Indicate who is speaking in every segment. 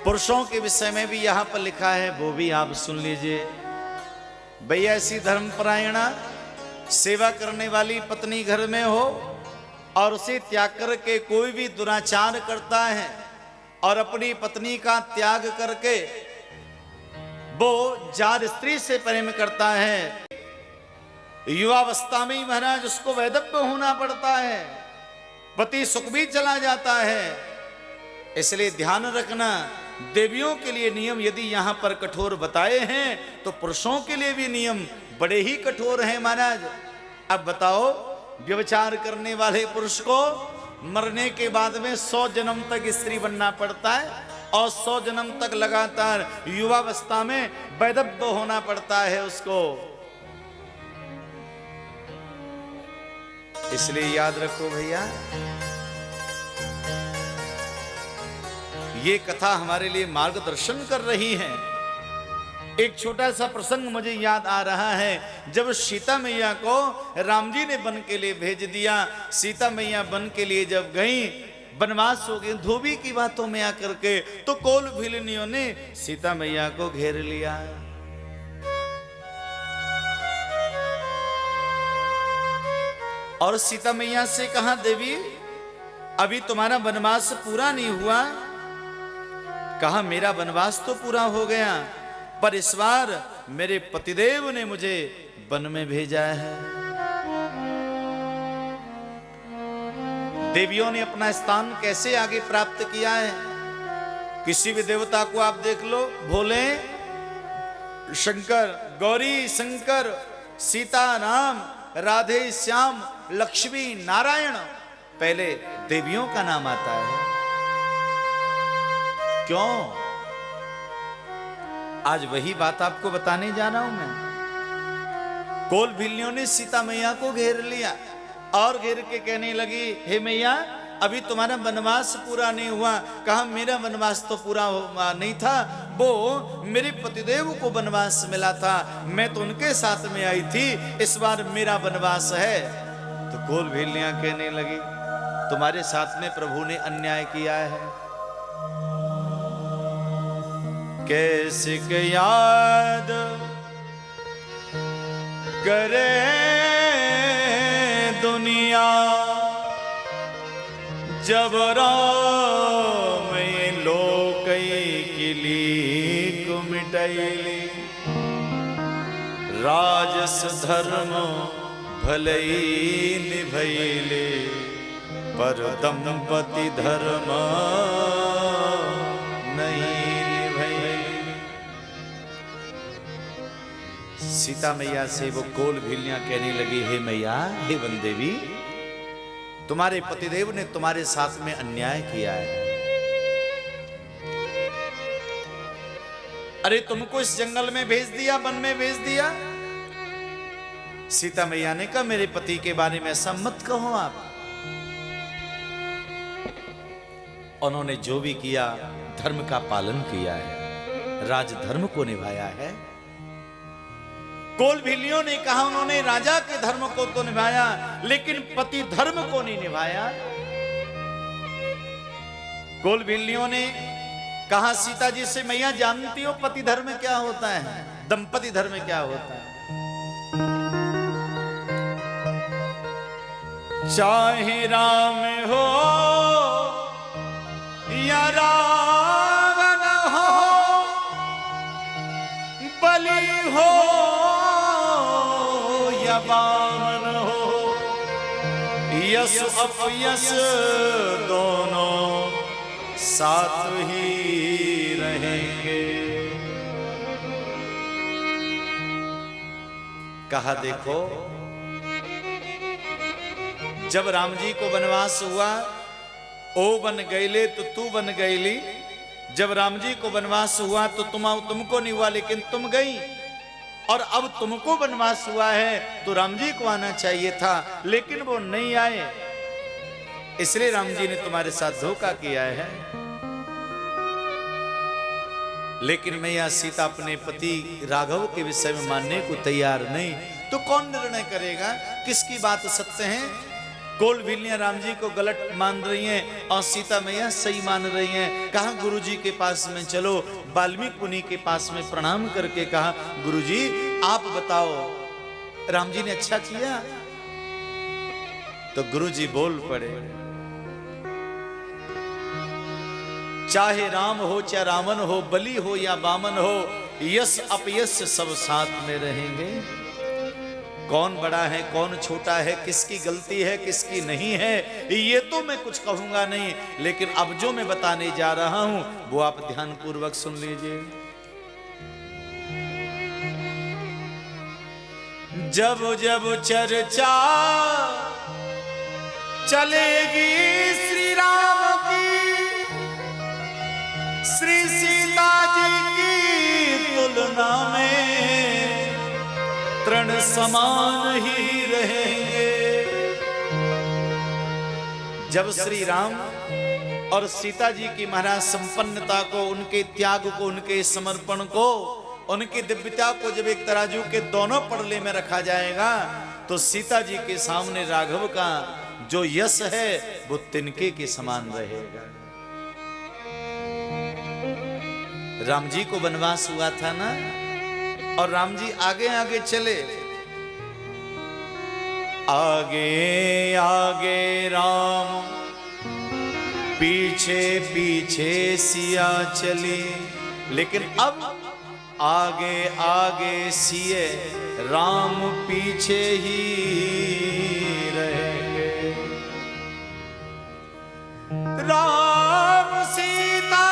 Speaker 1: पुरुषों के विषय में भी यहां पर लिखा है, वो भी आप सुन लीजिए। भैया ऐसी धर्मपरायणा सेवा करने वाली पत्नी घर में हो और उसे त्याग करके कोई भी दुराचार करता है और अपनी पत्नी का त्याग करके वो जार स्त्री से प्रेम करता है, युवावस्था में ही महाराज उसको वैधव्य होना पड़ता है, पति सुख भी चला जाता है। इसलिए ध्यान रखना, देवियों के लिए नियम यदि यहां पर कठोर बताए हैं तो पुरुषों के लिए भी नियम बड़े ही कठोर हैं महाराज। अब बताओ, व्यभिचार करने वाले पुरुष को मरने के बाद में 100 जन्म तक स्त्री बनना पड़ता है और 100 जन्म तक लगातार युवावस्था में वैधव्य होना पड़ता है उसको। इसलिए याद रखो भैया, ये कथा हमारे लिए मार्गदर्शन कर रही है। एक छोटा सा प्रसंग मुझे याद आ रहा है, जब सीता मैया को राम जी ने वन के लिए भेज दिया, सीता मैया वन के लिए जब गई, वनवास हो गए, धोबी की बातों में आकर के तो कोल भिलनियों ने सीता मैया को घेर लिया। और सीता मैया से कहा, देवी अभी तुम्हारा वनवास पूरा नहीं हुआ। कहा, मेरा वनवास तो पूरा हो गया, पर इस बार मेरे पतिदेव ने मुझे वन में भेजा है। देवियों ने अपना स्थान कैसे आगे प्राप्त किया है? किसी भी देवता को आप देख लो, भोले शंकर, गौरी शंकर, सीता राम, राधे श्याम, लक्ष्मी नारायण, पहले देवियों का नाम आता है। क्यों? आज वही बात आपको बताने जा रहा हूं मैं। कोल भिलनियों ने सीता मैया को घेर लिया और घेर के कहने लगी, हे मैया अभी तुम्हारा वनवास पूरा नहीं हुआ। कहा, मेरा वनवास तो पूरा नहीं था, वो मेरे पतिदेव को वनवास मिला था, मैं तो उनके साथ में आई थी, इस बार मेरा वनवास है। तो कोल भिलनियां कहने लगी, तुम्हारे साथ में प्रभु ने अन्याय किया है। कैसे याद करे दुनिया, जब राम लोकई किली को मिटैली, राजस धर्म भलई निभैले, पर दंपति धर्म नहीं। सीता मैया से वो कोल भिलनियां कहने लगी, हे मैया, हे वन देवी, तुम्हारे पतिदेव ने तुम्हारे साथ में अन्याय किया है। अरे तुमको इस जंगल में भेज दिया, वन में भेज दिया। सीता मैया ने कहा, मेरे पति के बारे में ऐसा मत कहो आप। उन्होंने जो भी किया धर्म का पालन किया है, राजधर्म को निभाया है। कोल भिलनियों ने कहा, उन्होंने राजा के धर्म को तो निभाया लेकिन पति धर्म को नहीं निभाया। कोल भिलनियों ने कहा सीता जी से, मैया जानती हो पति धर्म क्या होता है, दंपति धर्म क्या होता है? चाहे राम हो या रावण हो, बलि हो या वामन हो, यश अपयश दोनों साथ ही रहेंगे। कहा, देखो जब राम जी को वनवास हुआ, ओ बन गईले तो तू बन गईली। जब राम जी को वनवास हुआ तो तुमको नहीं हुआ लेकिन तुम गई, और अब तुमको वनवास हुआ है तो राम जी को आना चाहिए था लेकिन वो नहीं आए, इसलिए राम जी ने तुम्हारे साथ धोखा किया है। लेकिन मैया सीता अपने पति राघव के विषय में मानने को तैयार नहीं, तो कौन निर्णय करेगा किसकी बात सत्य है? कोलभिलियां राम जी को गलत मान रही हैं और सीता मैया सही मान रही हैं। कहा गुरु जी के पास में चलो। वाल्मीकि मुनि के पास में प्रणाम करके कहा गुरु जी आप बताओ राम जी ने अच्छा किया? तो गुरु जी बोल पड़े, चाहे राम हो चाहे रावण हो, बलि हो या वामन हो, यश अपयश सब साथ में रहेंगे। कौन बड़ा है कौन छोटा है, किसकी गलती है किसकी नहीं है, ये तो मैं कुछ कहूंगा नहीं, लेकिन अब जो मैं बताने जा रहा हूं वो आप ध्यान पूर्वक सुन लीजिए। जब जब चर्चा चलेगी श्री राम की, श्री सीता जी की तुलना में तृण समान ही रहेंगे। जब श्री राम और सीता जी की महाराज संपन्नता को, उनके त्याग को, उनके समर्पण को, उनकी दिव्यता को जब एक तराजू के दोनों पड़ले में रखा जाएगा तो सीता जी के सामने राघव का जो यश है वो तिनके के समान रहेगा। राम जी को वनवास हुआ था ना, और राम जी आगे आगे चले, आगे आगे राम पीछे पीछे सिया चली, लेकिन अब आगे आगे सिए राम पीछे ही रहेंगे। राम सीता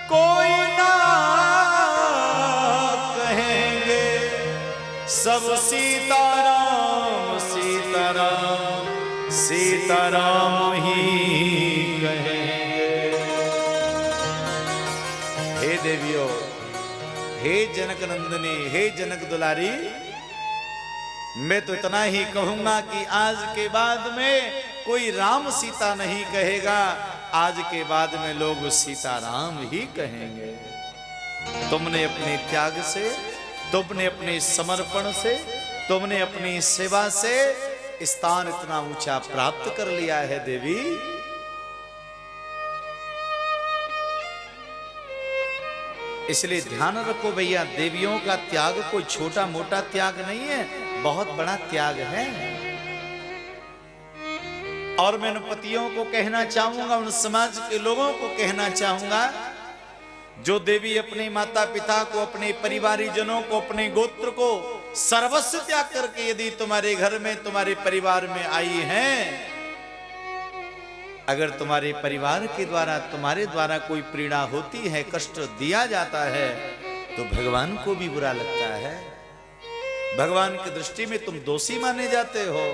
Speaker 1: कोई ना कहेंगे, सब सीताराम सीताराम सीताराम ही कहेंगे। हे देवियों, हे जनक नंदिनी, हे जनक दुलारी, मैं तो इतना ही कहूंगा कि आज के बाद में कोई राम सीता नहीं कहेगा, आज के बाद में लोग सीताराम ही कहेंगे। तुमने अपने त्याग से, तुमने अपने समर्पण से, तुमने अपनी सेवा से स्थान इतना ऊंचा प्राप्त कर लिया है देवी। इसलिए ध्यान रखो भैया, देवियों का त्याग कोई छोटा मोटा त्याग नहीं है, बहुत बड़ा त्याग है। और मैं उन पतियों को कहना चाहूंगा, उन समाज के लोगों को कहना चाहूंगा, जो देवी अपने माता पिता को, अपने परिवारीजनों को, अपने गोत्र को सर्वस्व त्याग करके यदि तुम्हारे घर में, तुम्हारे परिवार में आई हैं, अगर तुम्हारे परिवार के द्वारा, तुम्हारे द्वारा कोई पीड़ा होती है, कष्ट दिया जाता है, तो भगवान को भी बुरा लगता है। भगवान की दृष्टि में तुम दोषी माने जाते हो।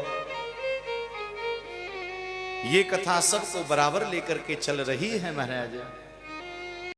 Speaker 1: ये कथा सबको बराबर लेकर के चल रही है महाराज।